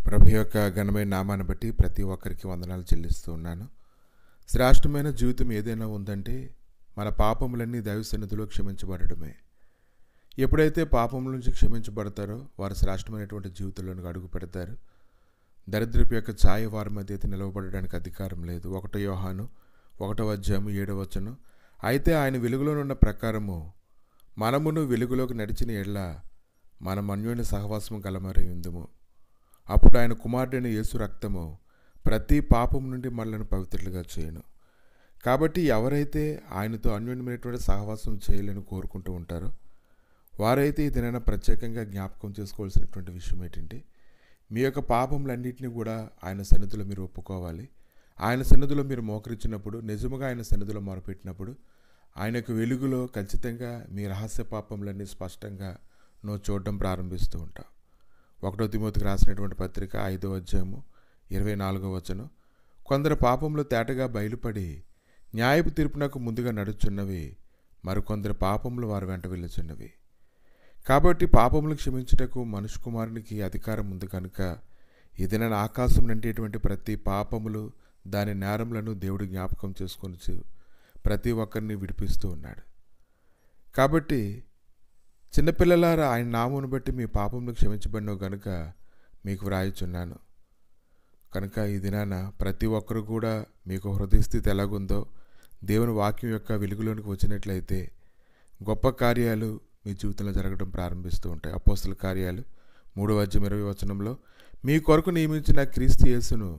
ప్రభు యొక్క ఘనమైన నామాన్ని బట్టి ప్రతి ఒక్కరికి వందనాలు చెల్లిస్తూ ఉన్నాను. శ్రేష్టమైన జీవితం ఏదైనా ఉందంటే మన పాపములన్నీ దైవ సన్నిధిలో క్షమించబడటమే. ఎప్పుడైతే పాపముల నుంచి క్షమించబడతారో వారు శ్రేష్టమైనటువంటి జీవితంలోనికి అడుగు పెడతారు. దరిద్రపు యొక్క ఛాయ వారి మధ్య అయితే నిలవబడడానికి అధికారం లేదు. 1 యోహాను 1:7 అయితే ఆయన వెలుగులోనున్న ప్రకారము మనమును వెలుగులోకి నడిచిన ఎడల మనం అన్యోన్య సహవాసము గలమరి ఉందుము. అప్పుడు ఆయన కుమారుడైన యేసు రక్తము ప్రతి పాపం నుండి మనలను పవిత్రులుగా చేయను. కాబట్టి ఎవరైతే ఆయనతో అన్యోన్యమైనటువంటి సహవాసం చేయాలని కోరుకుంటూ ఉంటారో వారైతే ఈ దినాన ప్రత్యేకంగా జ్ఞాపకం చేసుకోవాల్సినటువంటి విషయం ఏంటంటే, మీ యొక్క పాపములన్నింటినీ కూడా ఆయన సన్నిధిలో మీరు ఒప్పుకోవాలి. ఆయన సన్నిధిలో మీరు మోకరించినప్పుడు, నిజముగా ఆయన సన్నిధిలో మొరపెట్టినప్పుడు ఆయన యొక్క వెలుగులో ఖచ్చితంగా మీ రహస్య పాపములన్నీ స్పష్టంగా నువ్వు చూడడం ప్రారంభిస్తూ ఉంటావు. 1 తిమోతికి రాసినటువంటి పత్రిక 5:24 కొందరు పాపములు తేటగా బయలుపడి న్యాయపు తీర్పునకు ముందుగా నడుచున్నవి, మరికొందరు పాపములు వారి వెంట వెళ్ళుచున్నవి. కాబట్టి పాపములు క్షమించుటకు మనుష్య కుమారునికి అధికారం ఉంది కనుక ఇది నేను ఆకాశం నంటేటువంటి ప్రతి పాపములు దాని నేరములను దేవుడు జ్ఞాపకం చేసుకొని ప్రతి ఒక్కరిని విడిపిస్తూ ఉన్నాడు. కాబట్టి చిన్నపిల్లలారా, ఆయన నామమును బట్టి మీ పాపములు క్షమించబడినవు గనుక మీకు వ్రాయుచున్నాను. కనుక ఈ దినాన ప్రతి ఒక్కరు కూడా మీకు హృదయస్థితి ఎలాగుందో దేవుని వాక్యం యొక్క వెలుగులోనికి వచ్చినట్లయితే గొప్ప కార్యాలు మీ జీవితంలో జరగడం ప్రారంభిస్తూ ఉంటాయి. అపోస్తల కార్యాలు 3:20 మీ కొరకు నియమించిన క్రీస్తు యేసును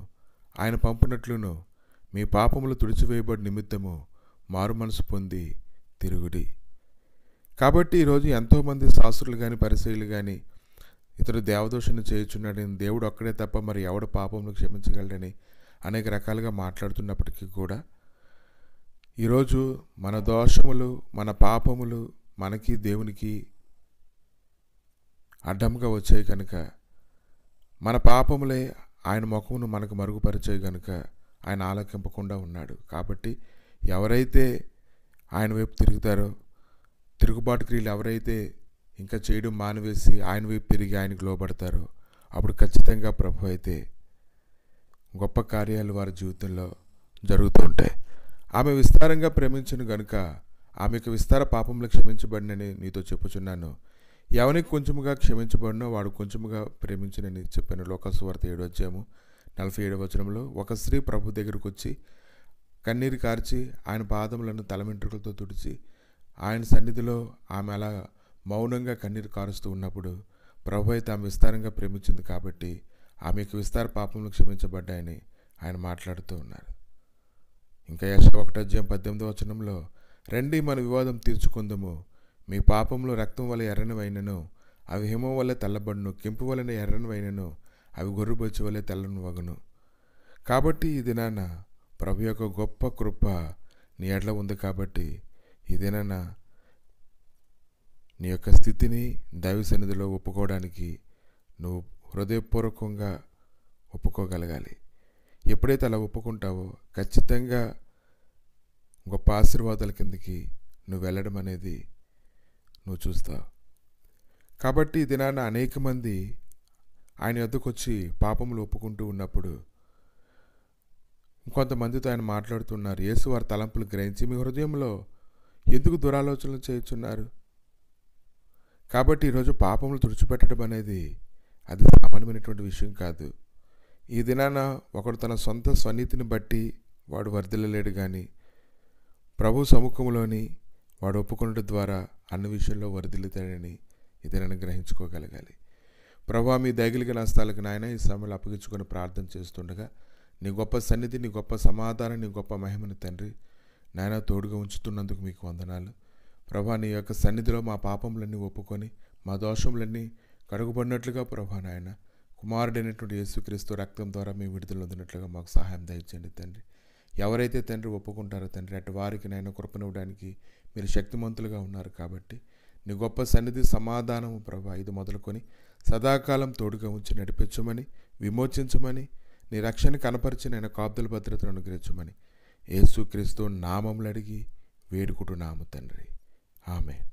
ఆయన పంపినట్లును మీ పాపములు తుడిచివేయబడి నిమిత్తము మారు మనసు పొంది తిరుగుడి. కాబట్టి ఈరోజు ఎంతోమంది శాస్త్రులు కానీ పరిసయ్యులు కానీ ఇతడు దేవదోషణ చేయుచున్నాడని, దేవుడు ఒక్కడే తప్ప మరి ఎవడు పాపములు క్షమించగలడని అనేక రకాలుగా మాట్లాడుతున్నప్పటికీ కూడా ఈరోజు మన దోషములు మన పాపములు మనకి దేవునికి అడ్డంగా వచ్చాయి కనుక, మన పాపములే ఆయన ముఖమును మనకు మరుగుపరిచాయి కనుక ఆయన ఆలకింపకుండా ఉన్నాడు. కాబట్టి ఎవరైతే ఆయన వైపు తిరుగుతారో, తిరుగుబాటు క్రియలు ఎవరైతే ఇంకా చేయడం మానివేసి ఆయన వైపు తిరిగి ఆయనకు లోబడతారో అప్పుడు ఖచ్చితంగా ప్రభు అయితే గొప్ప కార్యాలు వారి జీవితంలో జరుగుతూ ఉంటాయి. ఆమె విస్తారంగా ప్రేమించను గనుక ఆమెకు విస్తార పాపములు క్షమించబడినని నీతో చెప్పుచున్నాను. ఎవరికి కొంచెముగా క్షమించబడినో వాడు కొంచెముగా ప్రేమించునని చెప్పాను. లోకాసువార్త 7:47 ఒక స్త్రీ ప్రభు దగ్గరకు వచ్చి కన్నీరు కార్చి ఆయన పాదములను తల వెంట్రుకలతో తుడిచి ఆయన సన్నిధిలో ఆమె అలా మౌనంగా కన్నీరు కారుస్తూ ఉన్నప్పుడు ప్రభు అయితే ఆమె విస్తారంగా ప్రేమించింది కాబట్టి ఆమెకు విస్తార పాపములు క్షమించబడ్డాయని ఆయన మాట్లాడుతూ ఉన్నారు. ఇంకా యెషయా 1:18 రండి మన వివాదం తీర్చుకుందాము. మీ పాపములు రక్తం వల్ల ఎర్రనివైనను అవి హిమం వల్ల తెల్లబడును, కెంపు వలన ఎర్రనివైనను అవి గొర్రెబొచ్చు వల్ల తెల్లని వగును. కాబట్టి ఈ దినాన ప్రభు యొక్క గొప్ప కృప నీ ఎడల ఉంది. కాబట్టి ఈ దినాన నీ యొక్క స్థితిని దైవ సన్నిధిలో ఒప్పుకోవడానికి నువ్వు హృదయపూర్వకంగా ఒప్పుకోగలగాలి. ఎప్పుడైతే అలా ఒప్పుకుంటావో ఖచ్చితంగా గొప్ప ఆశీర్వాదాల కిందకి నువ్వు వెళ్ళడం అనేది నువ్వు చూస్తావు. కాబట్టి ఈ దినాన అనేక మంది ఆయన వద్దకు వచ్చి పాపములు ఒప్పుకుంటూ ఉన్నప్పుడు కొంతమందితో ఆయన మాట్లాడుతున్నారు. యేసు వారి తలంపులు గ్రహించి మీ హృదయంలో ఎందుకు దురాలోచనలు చేయుచున్నారు? కాబట్టి ఈరోజు పాపములు తుడిచిపెట్టడం అనేది అది సామాన్యమైనటువంటి విషయం కాదు. ఈ దినాన ఒకడు తన సొంత స్వనీతిని బట్టి వాడు వర్ధిల్లలేడు, కానీ ప్రభు సముఖంలోని వాడు ఒప్పుకొనడం ద్వారా అన్ని విషయంలో వర్ధిల్లుతాడని ఈ దినాన్ని గ్రహించుకోగలగాలి. ప్రభు మీ దయగలిగిన హస్తాలకు నాయన ఈ సమయంలో అప్పగించుకొని ప్రార్థన చేస్తుండగా నీ గొప్ప సన్నిధి, నీ గొప్ప సమాధానం, నీ గొప్ప మహిమని తండ్రి నాయన తోడుగా ఉంచుతున్నందుకు మీకు వందనాలు. ప్రభా నీ యొక్క సన్నిధిలో మా పాపములన్నీ ఒప్పుకొని మా దోషములన్నీ కడుగుబడినట్లుగా ప్రభా నాయన కుమారుడైనటువంటి యేసుక్రీస్తు రక్తం ద్వారా మేము విడుదల పొందినట్లుగా మాకు సహాయం దయచేయండి తండ్రి. ఎవరైతే తండ్రి ఒప్పుకుంటారో తండ్రి అటు వారికి నాయన కృపనివ్వడానికి మీరు శక్తిమంతులుగా ఉన్నారు. కాబట్టి నీ గొప్ప సన్నిధి సమాధానము ప్రభా ఇది మొదలుకొని సదాకాలం తోడుగా ఉంచి నడిపించమని, విమోచించమని, నీ రక్షణ కనపరిచి నేను కాపుదల భద్రతను అనుగ్రహించమని యేసుక్రీస్తు నామములు అడిగి వేడుకుంటున్నాము తండ్రి. ఆమేన్.